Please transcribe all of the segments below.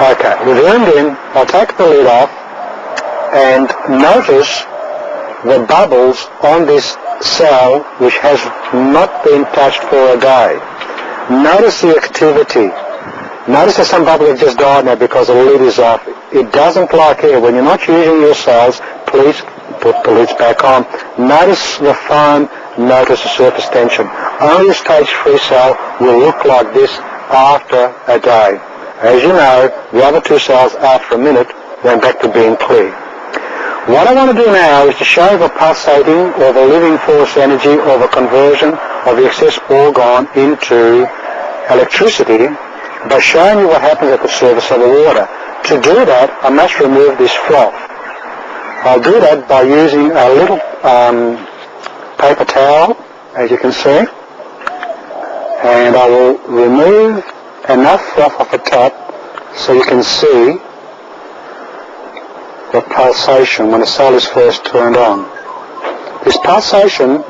Okay, we zoomed in. I'll take the lid off and notice the bubbles on this cell which has not been touched for a day. Notice the activity. Notice that some bubbles have just died now because the lid is off. It doesn't like air. When you're not using your cells, please put the lids back on. Notice the foam. Notice the surface tension. Only a stage-free cell will look like this after a day. As you know, the other two cells after a minute went back to being clear. What I want to do now is to show the pulsating or the living force energy or the conversion of the excess organ into electricity by showing you what happens at the surface of the water. To do that, I must remove this froth. I'll do that by using a little paper towel, as you can see, and I will remove enough froth off the top so you can see the pulsation when the cell is first turned on. This pulsation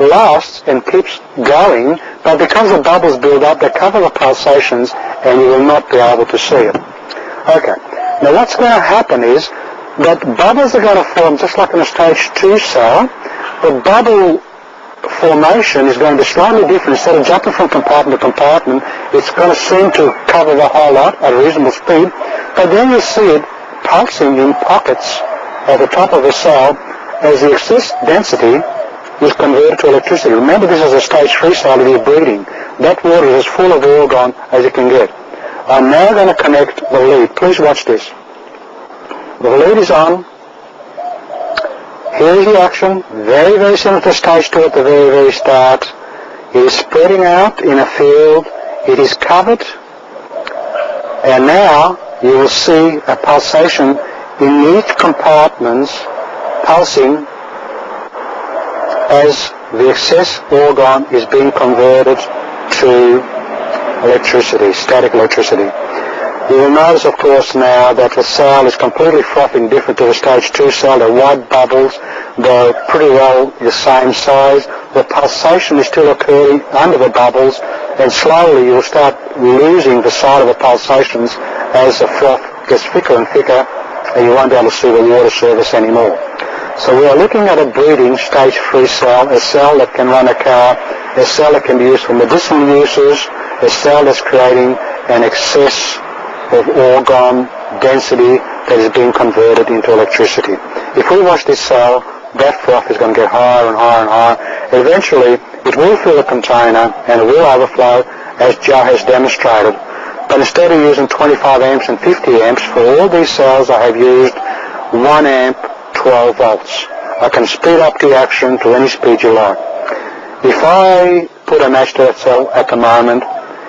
lasts and keeps going, but because the bubbles build up, they cover the pulsations and you will not be able to see it. Okay, now what's going to happen is that bubbles are going to form just like in a stage 2 cell. The bubble formation is going to be slightly different. Instead of jumping from compartment to compartment, it's going to seem to cover the whole lot at a reasonable speed, but then you see it pulsing in pockets at the top of the cell as the excess density is converted to electricity. Remember, this is a stage 3 cell that you're breathing. That water is as full of organ as you can get. I'm now going to connect the lead. Please watch this. The lead is on. Here's the action. Very, very similar to stage 2 at the very, very start. It is spreading out in a field. It is covered. And now you will see a pulsation in each compartment pulsing as the excess organ is being converted to electricity, static electricity. You will notice, of course, now that the cell is completely frothing different to the stage 2 cell. They're white bubbles. They're pretty well the same size. The pulsation is still occurring under the bubbles, and slowly you'll start losing the size of the pulsations as the froth gets thicker and thicker, and you won't be able to see the water surface anymore. So we are looking at a breathing stage 3 cell, a cell that can run a car, a cell that can be used for medicinal uses, a cell that's creating an excess of organ density that is being converted into electricity. If we watch this cell, that froth is going to get higher and higher and higher. Eventually, it will fill the container and it will overflow, as Joe has demonstrated. But instead of using 25 amps and 50 amps, for all these cells I have used 1 amp, 12 volts. I can speed up the action to any speed you like. If I put a match to that cell at the moment,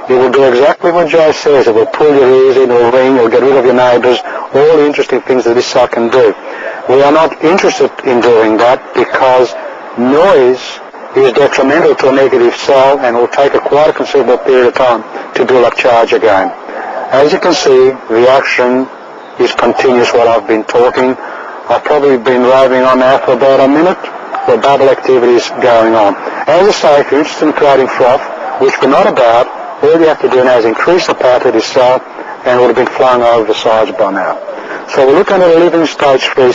it will do exactly what Joe says. It will pull your ears in, it will ring, it will get rid of your neighbours, all the interesting things that this cell can do. We are not interested in doing that because noise is detrimental to a negative cell and will take quite a considerable period of time to build up charge again. As you can see, the action is continuous, what I've been talking. I've probably been raving on now for about a minute. The bubble activity is going on. As I say, if you're interested in creating froth, which we're not about, all you have to do now is increase the power to this cell and it would have been flying over the sides by now. So we're looking at a living stage 3